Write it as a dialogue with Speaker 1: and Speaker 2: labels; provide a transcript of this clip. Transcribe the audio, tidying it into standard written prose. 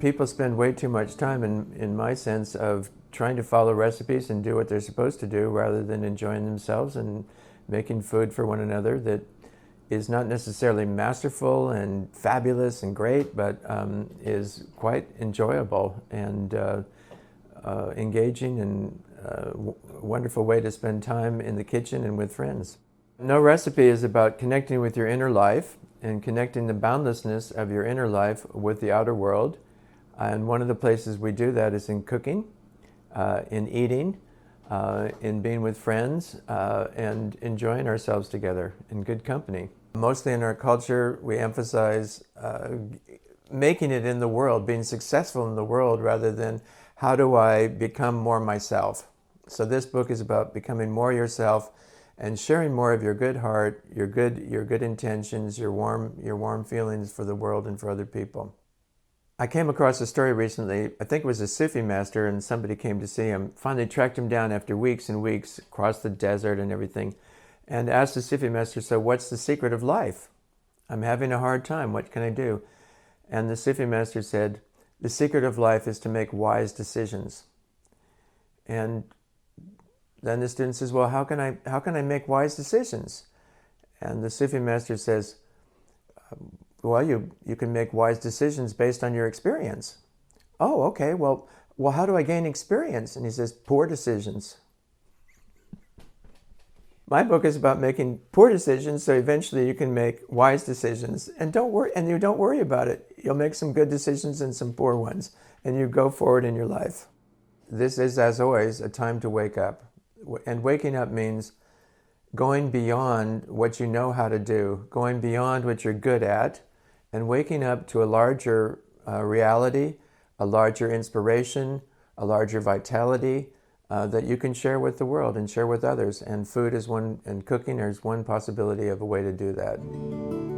Speaker 1: people spend way too much time, in my sense, of trying to follow recipes and do what they're supposed to do rather than enjoying themselves and making food for one another that is not necessarily masterful and fabulous and great, but is quite enjoyable and engaging and a wonderful way to spend time in the kitchen and with friends. No recipe is about connecting with your inner life and connecting the boundlessness of your inner life with the outer world. And one of the places we do that is in cooking, in eating, in being with friends, and enjoying ourselves together in good company. Mostly in our culture, we emphasize making it in the world, being successful in the world, rather than how do I become more myself. So this book is about becoming more yourself and sharing more of your good heart, your good intentions, your warm feelings for the world and for other people. I came across a story recently. I think it was a Sufi master, and somebody came to see him, finally tracked him down after weeks and weeks, across the desert and everything, and asked the Sufi master, so what's the secret of life? I'm having a hard time, what can I do? And the Sufi master said, the secret of life is to make wise decisions. And then the student says, well, how can I make wise decisions? And the Sufi master says, well, you can make wise decisions based on your experience. Oh, okay, well, how do I gain experience? And he says, poor decisions. My book is about making poor decisions, so eventually you can make wise decisions. And you don't worry about it. You'll make some good decisions and some poor ones, and you go forward in your life. This is, as always, a time to wake up. And waking up means going beyond what you know how to do, going beyond what you're good at, and waking up to a larger reality, a larger inspiration, a larger vitality that you can share with the world and share with others. And food is one, and cooking is one possibility of a way to do that.